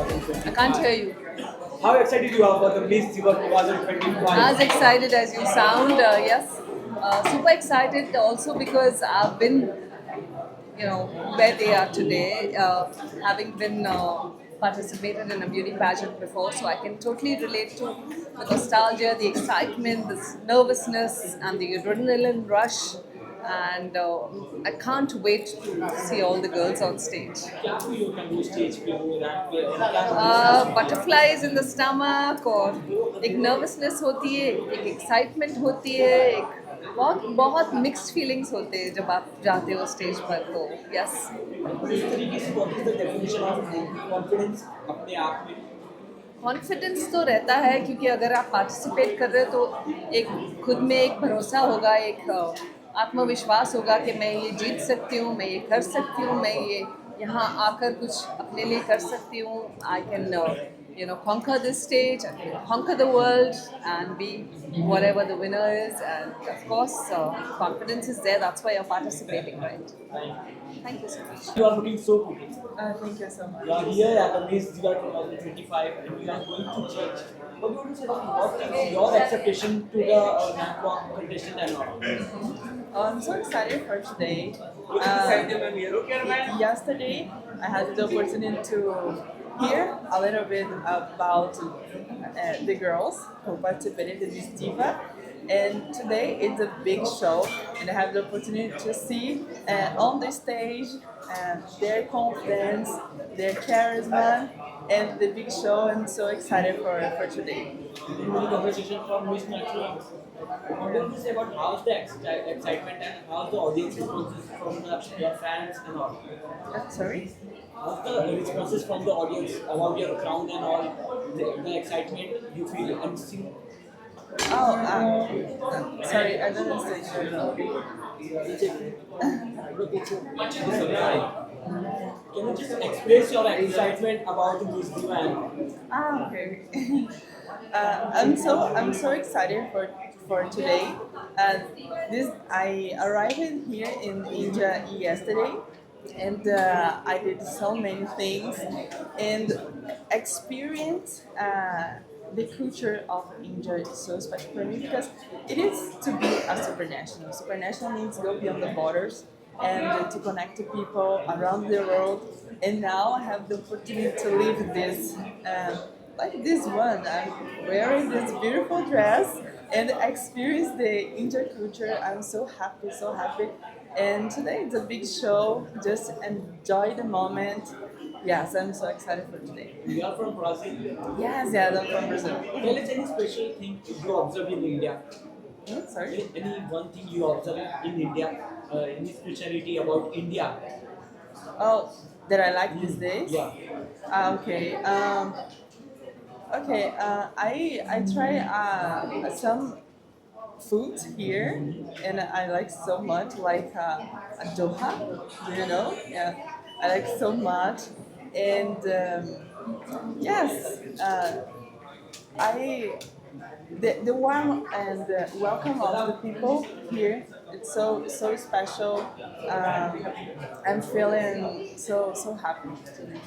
I can't hear you. How excited you are for the Miss Diva 2025? As excited as you sound, yes. Super excited also because I've been, where they are today, having been participated in a beauty pageant before, so I can totally relate to the nostalgia, the excitement, the nervousness, and the adrenaline rush. And I can't wait to see all the girls on stage. क्या feel होता है वो stage पे वो ramp पे और क्या महसूस बटरफ्लाइज इन द स्टमक और एक नर्वसनेस होती है, एक एक्साइटमेंट होती है, एक बहुत बहुत मिक्स्ड फीलिंग्स होते हैं जब आप जाते हो स्टेज पर, तो यस। और इस तरीके से what is the definition of confidence अपने आप में कॉन्फिडेंस तो रहता है क्योंकि अगर आप पार्टिसिपेट कर रहे हो तो एक खुद में एक भरोसा होगा, एक आत्मविश्वास होगा कि मैं ये जीत सकती हूँ, मैं ये कर सकती हूँ, मैं ये यहाँ आकर कुछ अपने लिए कर सकती हूँ। I can conquer this stage, I can conquer the world and be whatever the winner is, and of course confidence is there, that's why you're participating, right? Thank you so much. you are looking so pretty Thank you so much. you are here at the Miss Diva 2025 and you are going to judge what do you want to say what is your expectation to the rank walk contestant and all I'm so excited for today. Yesterday, I had the opportunity to hear a little bit about the girls who participated in this Diva. And today it's a big show, and I have the opportunity to see on the stage their confidence, their charisma, and the big show. I'm so excited for today. many conversation from Miss Natural. What do you say about how's the excitement and how's the audience responses from your fans and all? Sorry? How's the responses from the audience about your crown and all? The excitement you feel and see? Oh, sorry, I don't understand. Can you just express your excitement about Miss Divan? Okay. I'm so excited for today. This I arrived in here in India yesterday, and I did so many things and experience. The culture of India is so special for me because it is to be a supernational. Supernational means go beyond the borders and to connect to people around the world. And now I have the opportunity to live this, like this one. I'm wearing this beautiful dress and experience the Indian culture. I'm so happy, so happy. And today it's a big show. Just enjoy the moment. Yes, I'm so excited for today. You are from Brazil. Yes, yeah, I'm from Brazil. Tell us any special thing you observe in India. Sorry. Any one thing you observe in India, any speciality about India? Oh, that I like these days. Yeah. Okay. Okay. I try some food here, and I like so much like a doha. Do you know? Yeah, I like so much, and yes, I the warm and welcome of the people here. It's so special. I'm feeling so happy to be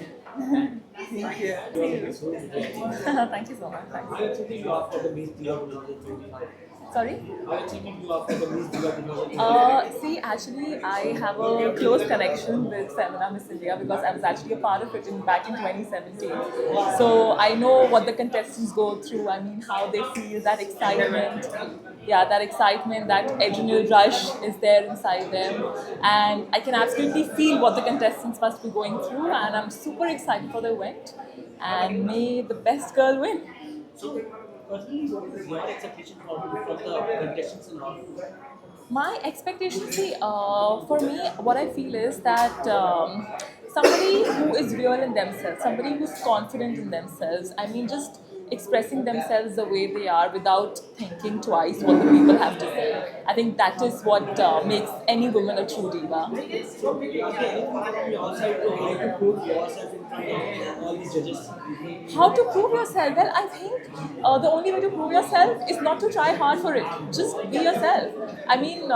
here. Thank you. Thank you so much. Thank How excited you are for the Miss Diva 2025? Sorry. How excited you are for the Miss Diva 2025? See, actually, I have a close connection with Femina Miss India because I was actually a part of it back in 2017. So I know what the contestants go through. I mean, how they feel, that excitement. Yeah, that excitement, that adrenaline rush is there inside them. And I can absolutely feel what the contestants must be going through. And I'm super excited for the event. And may the best girl win. So, personally, what is your expectation from the contestants and all? My expectations, see, for me, what I feel is that somebody who is real in themselves, somebody who's confident in themselves, I mean, just expressing themselves the way they are without thinking twice what the people have to say. I think that is what makes any woman a true diva. So, are there anything from your side to how to prove yourself in front of all these the judges? How to prove yourself? Well, I think the only way to prove yourself is not to try hard for it. Just be yourself. I mean,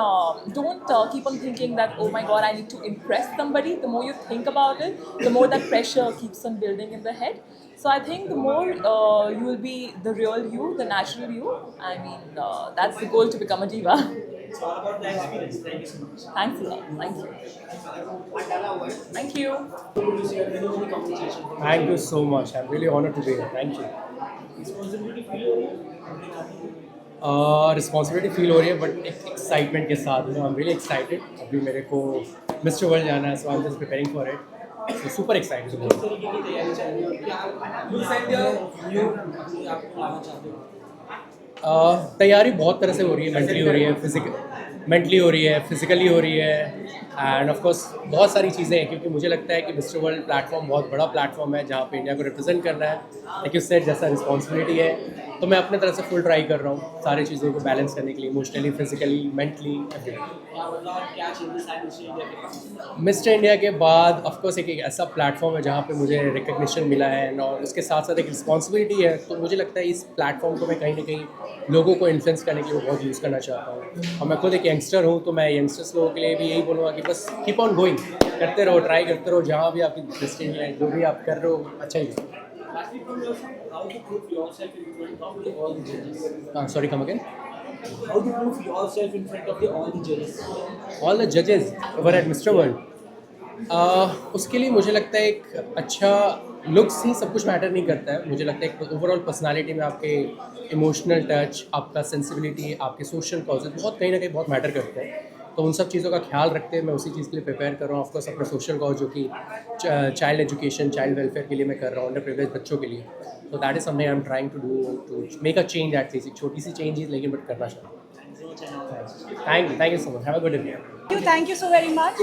don't keep on thinking that, oh my god, I need to impress somebody. The more you think about it, the more that pressure keeps on building in the head. So I think the more you will be the real you, the natural you. I mean, that's the goal to become a diva. It's all about the experience. Thank you so much. Thanks a lot. Thank you. Thank you. Good to see you. Many compensation. Thank you so much. I'm really honored to be here. Thank you. Responsibility feel responsibility feel हो रही है but एक excitement के साथ आई am really excited. अभी मेरे को mister World जाना है, so I am just preparing for it. So super excited. तरीके की तैयारी चल रही है और क्या न्यू आपको लाना चाहते हो? तैयारी बहुत तरह से हो रही है. मेंटली हो रही है, मेंटली हो रही है, फिजिकली हो रही है, एंड ऑफ कोर्स बहुत सारी चीज़ें हैं क्योंकि मुझे लगता है कि मिस्टर वर्ल्ड प्लेटफॉर्म बहुत बड़ा प्लेटफॉर्म है जहाँ पे इंडिया को रिप्रेजेंट करना है. लेकिन उससे जैसा रिस्पॉन्सिबिलिटी है तो मैं अपने तरफ से फुल ट्राई कर रहा हूँ सारी चीज़ों को बैलेंस करने के लिए, इमोशनली, फिजिकली, मेंटली. क्या चेंजेस आए मिस्टर इंडिया के पास? मिस्टर इंडिया के बाद ऑफ कोर्स एक ऐसा प्लेटफॉर्म है जहाँ पे मुझे रिकग्निशन मिला है और उसके साथ साथ एक रिस्पॉन्सिबिलिटी है. तो मुझे लगता है इस प्लेटफॉर्म को मैं कहीं ना कहीं लोगों को इन्फ्लुएंस करने के लिए बहुत यूज़ करना चाहता हूँ. और मैं खुद एक यंगस्टर हूँ तो मैं यंगस्टर्स लोगों के लिए भी यही बोलूँगा कि बस कीप ऑन गोइंग, करते रहो, ट्राई करते रहो. जहाँ भी आपकी डिस्टेंस है, जो भी आप कर रहे हो, अच्छा ही है. Lastly, from your side, how to prove yourself in front of all the judges? Sorry, come again. How to prove yourself in front of all the judges? All the जजेस ओवर एट मिस्टर वर्ल्ड. उसके लिए मुझे लगता है एक अच्छा looks he सब कुछ मैटर नहीं करता है. मुझे लगता है एक ओवरऑल पर्सनालिटी में आपके इमोशनल टच, आपका सेंसिबिलिटी, आपके सोशल कॉजेज बहुत कहीं ना कहीं बहुत मैटर करते हैं. तो उन सब चीज़ों का ख्याल रखते हुए मैं उसी चीज़ के लिए प्रिपेयर कर रहा हूँ. ऑफकोर्स अपना सोशल कॉज जो कि चाइल्ड एजुकेशन, चाइल्ड वेलफेयर के लिए मैं कर रहा हूँ, अंडर प्रिविलेज बच्चों के लिए. तो that is something I am trying to do to make a change. At least एक छोटी सी चेंज ही लेकिन बट करना चाहता हूँ. Thank you so much. Have a good day. Thank you so very much.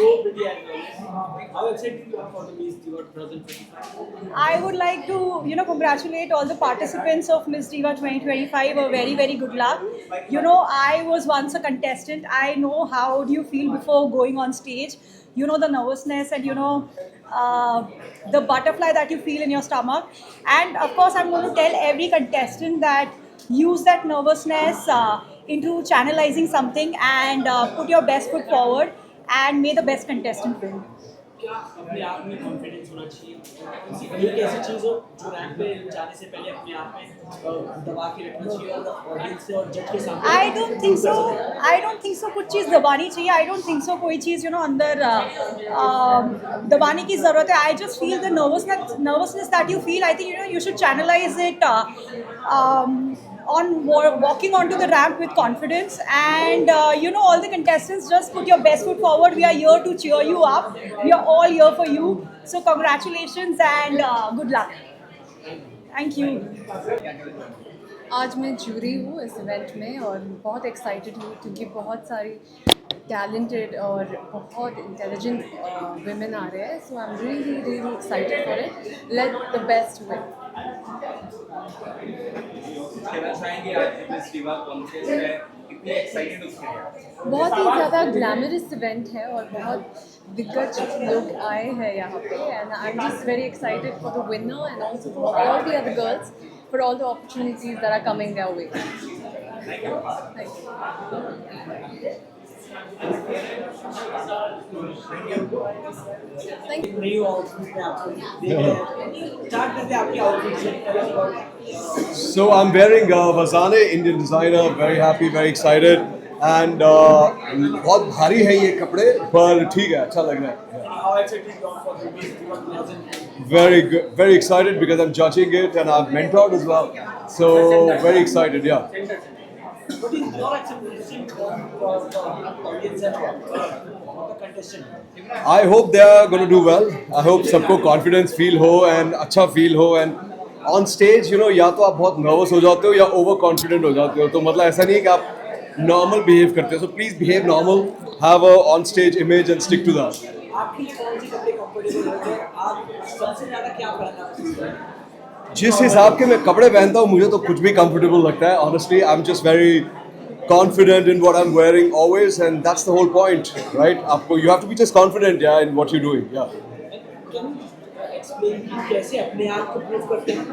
How excited you are for the Miss Diva 2025? I would like to, congratulate all the participants of Miss Diva 2025. A very, very good luck. I was once a contestant. I know how do you feel before going on stage. The nervousness and, the butterfly that you feel in your stomach. And of course, I'm going to tell every contestant that use that nervousness into channelizing something and put your best foot forward and may the best contestant win. क्या अपने आप में confidence होना चाहिए? एक ऐसी चीज़ हो जो रैंक पे जाने से पहले अपने आप में दबा के रखना चाहिए और ऑडियंस से और जज के सामने. I don't think so. I don't think so. कुछ चीज़ दबानी चाहिए. I don't think so. कोई चीज़ अंदर दबाने की ज़रूरत है. I just feel the nervousness that you feel. I think you should channelize it on walking onto the ramp with confidence. And all the contestants, just put your best foot forward. We are here to cheer you up. We are all here for you. So congratulations and good luck. Thank you. आज मैं jury हूँ इस event में और बहुत excited हूँ क्योंकि बहुत सारी टैलेंटेड और बहुत इंटेलिजेंट women आ रहे हैं. So I am really really excited for it. Let the best win. कहना चाहेंगे आज मिस दिवा कॉन्टेस्ट में कितनी एक्साइटेड उसके लिए? बहुत ही ज़्यादा ग्लैमरस इवेंट है और बहुत दिग्गज लोग आए हैं यहाँ पे. And I am just very excited for the winner and also for all the other girls for all the opportunities that are coming their way. Thank you. नई आउटफिट में आपको स्टार्ट करते हैं आपकी आउटफिट से. So I'm wearing Vazane, Indian designer. Very happy, very excited, and बहुत भारी है ये कपड़े, पर ठीक है, अच्छा लग रहा है. How excited you are for the Miss Diva 2025? Very good, very excited because I'm judging it and I've mentored as well. So very excited, yeah. What is your expectation for the audience and for the contestant? I hope they are going to do well. I hope सबको confidence feel हो and अच्छा feel हो, and on stage या तो आप बहुत nervous हो जाते हो या over confident हो जाते हो. तो मतलब ऐसा नहीं है कि आप normal behave करते हो. So please behave normal, have a on stage image and stick to that. आपके लिए कौन से कपड़े कंफर्टेबल होते हैं? आप सबसे ज़्यादा क्या पहनना पसंद करते हैं? जिस हिसाब के मैं कपड़े पहनता हूँ मुझे तो कुछ भी comfortable लगता है. Honestly, I'm just very confident in what I'm wearing always, and that's the whole point, right? आपको you have to be just confident, yeah, in what you're doing, yeah. Can you explain की कैसे अपने आप को prove करते हैं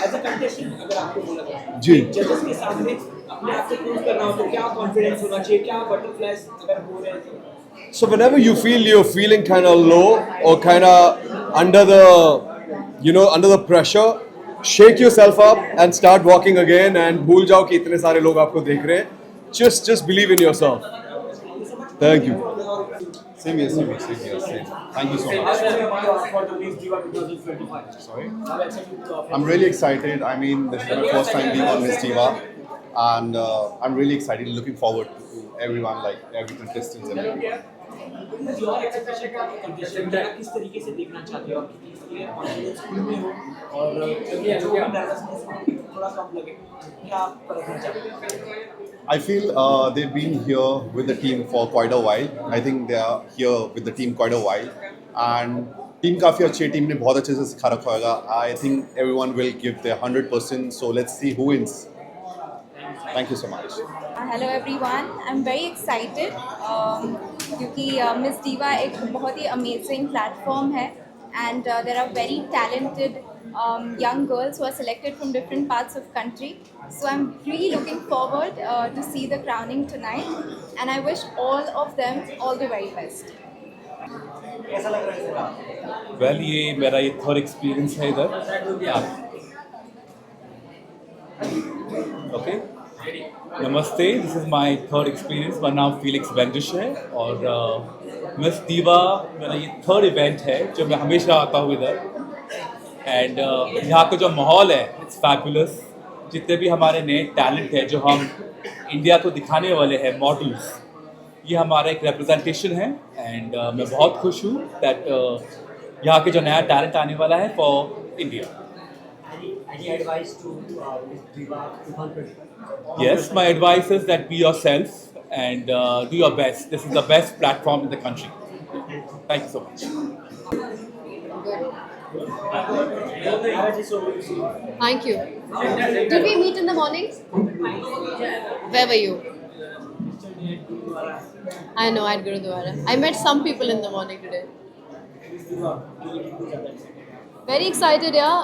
as a contestant, अगर आपको बोला जाए जी। जजेस के सामने अपने आप को प्रूव करना हो तो क्या कॉन्फिडेंस होना चाहिए, क्या बटरफ्लाइज अगर हो रहे हैं तो? So whenever you feel you're feeling kind of low or kind of under the, under the pressure, shake yourself up and start walking again and भूल जाओ कि इतने सारे लोग आपको देख रहे हैं. Just believe in yourself. Thank you. Same here. Thank you so much. For the Miss Diva 2025. Sorry. I'm I'm really excited. I mean, this is my first time being on Miss Diva, and I'm really excited. Looking forward to everyone, like every contestant and everyone. Your expectation का contestant क्या किस तरीके से देखना चाहते हो आप, कि ये कॉन्फिडेंस फुल में हो और जो भी नर्वसनेस थोड़ा कम लगे, क्या आप करना चाहते हो? I feel they've been here with the team for quite a while. I think they are here with the team quite a while, and team काफी अच्छी है. Team ने बहुत अच्छे से सिखा रखा होगा. I think everyone will give their 100%. So let's see who wins. Thank you so much. Hello everyone, I am very excited क्योंकि मिस डीवा एक बहुत ही अमेजिंग प्लेटफॉर्म है and there are very talented young girls who are selected from different parts of country. So I'm really looking forward to see the crowning tonight, and I wish all of them all the very best. Well ये मेरा ये third experience है इधर. Okay, नमस्ते, this is my third experience. मेरा नाम Felix वेंडिश है और मिस दीवा मेरा ये थर्ड इवेंट है जो मैं हमेशा आता हूँ इधर. एंड यहाँ का जो माहौल है इट्स फैबुलस. जितने भी हमारे नए टैलेंट हैं जो हम इंडिया को दिखाने वाले हैं मॉडल्स, ये हमारा एक रिप्रेजेंटेशन है. एंड मैं बहुत खुश हूँ दैट यहाँ के जो नया टैलेंट आने वाला है for India. Any advice to Miss Diva 2025? Yes, my advice is that be yourself and do your best. This is the best platform in the country. Thank you so much. Thank you. Did we meet in the morning? Where were you? I know, at Gurudwara. I met some people in the morning today. Very excited यार.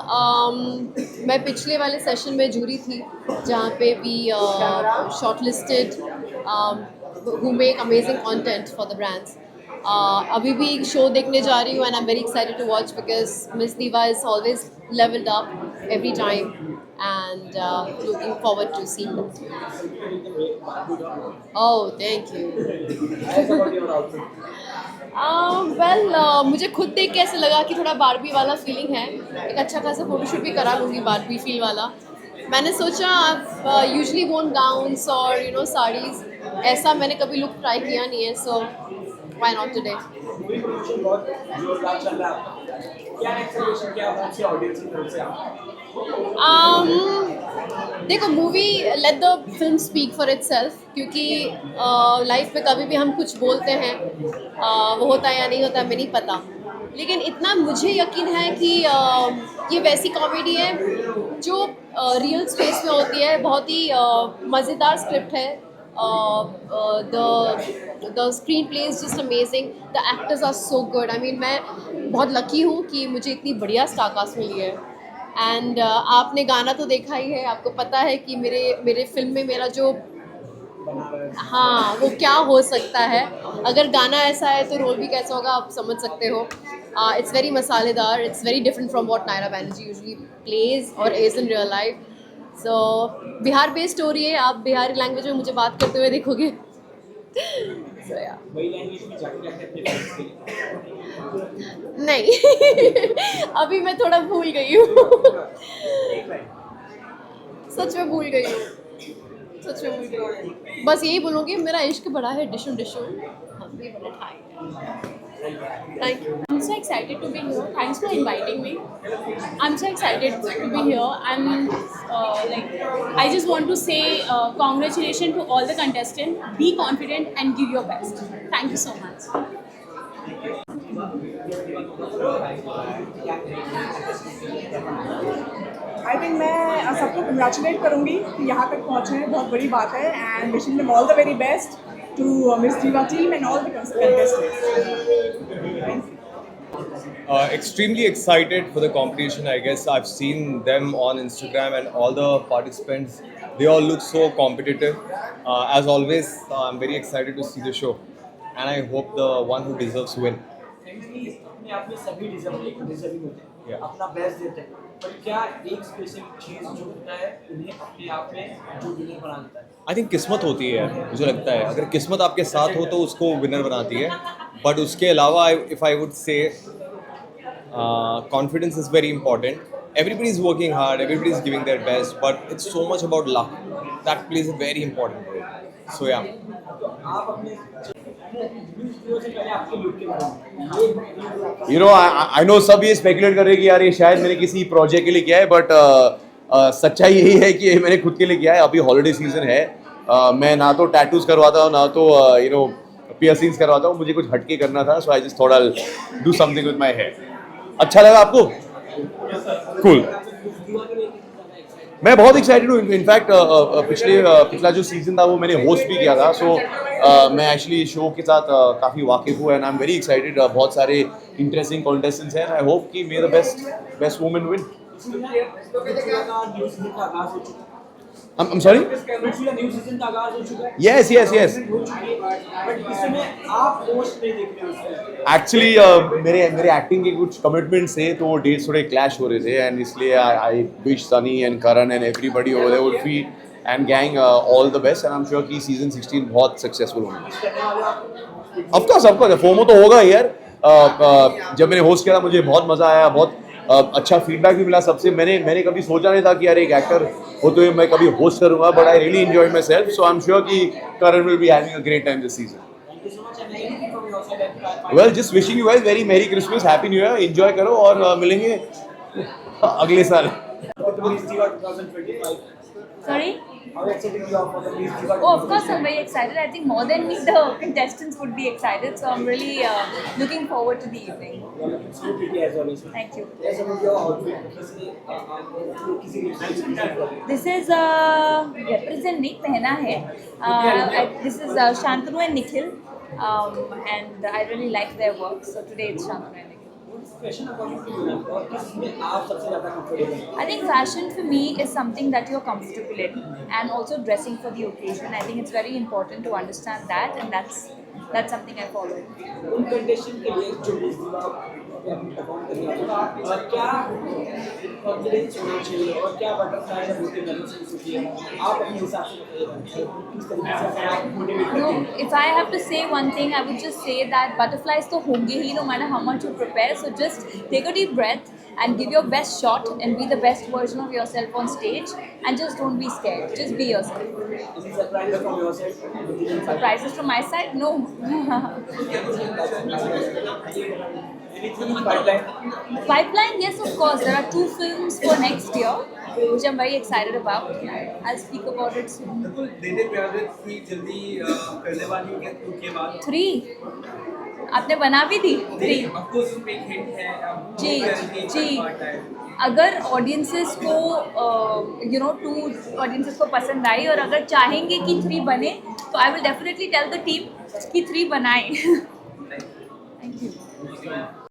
मैं पिछले वाले session में jury थी जहाँ पे भी shortlisted who make amazing content for the brands. अभी भी एक शो देखने जा रही हूँ and I'm very excited to watch because Miss Diva is always leveled up every time and looking forward to seeing that. Oh, thank you. मुझे खुद देख के ऐसे लगा कि थोड़ा बारबी वाला फीलिंग है. एक अच्छा खासा फोटोशूट भी करा लूँगी बारबी फील वाला. मैंने सोचा यूजली वोन गाउन्स और साड़ीज़, ऐसा मैंने कभी लुक ट्राई किया नहीं है. So why not today. देखो, movie let the film speak for itself, क्योंकि लाइफ में कभी भी हम कुछ बोलते हैं वो होता है या नहीं होता हमें नहीं पता. लेकिन इतना मुझे यकीन है कि ये वैसी कॉमेडी है जो रियल स्पेस में होती है. बहुत ही मज़ेदार स्क्रिप्ट है. the screenplay is just amazing. The actors are so good. I mean, मैं बहुत लकी हूँ कि मुझे इतनी बढ़िया स्टार कास्ट मिली है. एंड आपने गाना तो देखा ही है, आपको पता है कि मेरे फिल्म में मेरा जो वो क्या हो सकता है. अगर गाना ऐसा है तो रोल भी कैसा होगा आप समझ सकते हो. It's very मसालेदार. It's very different from what Naira Banerjee usually plays or is in real life. So Bihar based story है. आप बिहारी लैंग्वेज में मुझे बात करते हुए देखोगे. So yeah. नहीं अभी मैं थोड़ा भूल गई हूँ. सच में भूल गई हूँ. बस यही बोलूँगी, मेरा इश्क बड़ा है डिशुम डिशुम, हम भी बड़े ठाई हैं. Thank you. I'm so excited to be here. Thanks for inviting me. I'm so excited to be here. I just want to say congratulations to all the contestants. Be confident and give your best. Thank you so much. I think मैं सबको congratulate करूँगी कि यहाँ तक पहुँचे हैं, बहुत बड़ी बात है. And wishing them all the very best to Miss Diva team and all the contestants. Extremely excited for the competition. I guess I've seen them on Instagram and all the participants. They all look so competitive. As always, I'm very excited to see the show, and I hope the one who deserves win. Finally, अपने आप में सभी deserving होते हैं, Yeah. अपना best देते हैं, पर क्या एक स्पेशल चीज जो होता है उन्हें अपने आप में जो विनर बना देता है? आई थिंक किस्मत होती है यार, मुझे लगता है अगर किस्मत आपके साथ हो तो उसको विनर बनाती है. बट उसके अलावा if I would say confidence is very important. Everybody is working hard, everybody is giving their best, but it's so much about luck. That plays a very important role. So yeah. आप अपने से पहले आपके look के बारे में You know, I know सब ये स्पेकुलेट कर रहे हैं कि यार ये शायद मैंने किसी प्रोजेक्ट के लिए किया है, बट सच्चाई यही है कि ये मैंने खुद के लिए किया है. अभी हॉलीडे सीजन है, मैं ना तो टैटूज करवाता हूँ ना तो यू नो पियर्सिंग्स करवाता हूँ. मुझे कुछ हटके करना था, so I just thought I do something with my hair. अच्छा लगा आपको? कूल. मैं बहुत एक्साइटेड हूँ. इनफैक्ट पिछला जो सीजन था वो मैंने होस्ट भी किया था, सो मैं एक्चुअली शो के साथ काफ़ी वाकिफ हूँ and I am very excited. बहुत सारे इंटरेस्टिंग कॉन्टेस्टेंट्स हैं. आई होप कि मे the best women win. I'm sorry? New season का आगाज हो चुका है. Yes. बट इसमें आप होस्ट नहीं देख रहे हो. एक्चुअली मेरे एक्टिंग के कुछ कमिटमेंट्स थे, तो वो डेट्स थोड़े क्लैश हो रहे थे, एंड इसलिए I wish Sunny and Karan and everybody over there would be and gang all the best, and I am sure कि सीजन 16 बहुत सक्सेसफुल होगा. ऑफ कोर्स फोमो तो होगा यार. जब मैंने होस्ट किया था मुझे बहुत मजा आया, बहुत अच्छा फीडबैक भी मिला सबसे. मैंने कभी सोचा नहीं था कि यार एक एक्टर होते हुए मैं कभी होस्ट करूंगा, but I really enjoy myself. So I am sure कि Karan will be having a great time this season. Well, just wishing you guys very merry Christmas, happy New Year. Enjoy करो और मिलेंगे अगले साल. Sorry? How excited you are for the Miss Diva? Oh, of course, I'm very excited. I think more than me, the contestants would be excited. So I'm really looking forward to the evening. You are looking so pretty as always. Thank you. Yes, about your outfit. किसी represent कर रहे हैं. This is represent नहीं पहना है. This is Shantanu and Nikhil, and I really like their work. So today it's Shantanu and Nikhil. Fashion according to you और किसमें आप सबसे ज़्यादा comfortable हैं? I think fashion for me is something that you're comfortable in, and also dressing for the occasion. I think it's very important to understand that, and that's something I follow. उन contestant के लिए जो Miss Diva perform करने वाले हैं, और क्या confidence होना चाहिए और क्या बटरफ्लाई या ब्यूटी बैलेंस होती है, आप अपने हिसाब से बताइएगा किस तरीके से आप मोटिवेट करते No, हैं. if I have to say one thing, I would just say that butterflies तो होंगे ही, no matter how much you prepare. So just take a deep breath and give your best shot and be the best version of yourself on stage, and just don't be scared. Just be yourself. Any surprises from your side? Surprises from my side? No. Anything in pipeline? Pipeline, yes, of course. There are 2 films for next year, which I'm very excited about. I'll speak about it soon. देने पे आगे थी जल्दी करने वाली है के बाद 3 आपने बना भी दी 3. ऑफ कोर्स उसमें एक हिंट है जी. अगर ऑडियंसेस को 2 ऑडियंसेस को पसंद आई और अगर चाहेंगे कि 3 बने, तो I will definitely tell the team कि 3 बनाएं.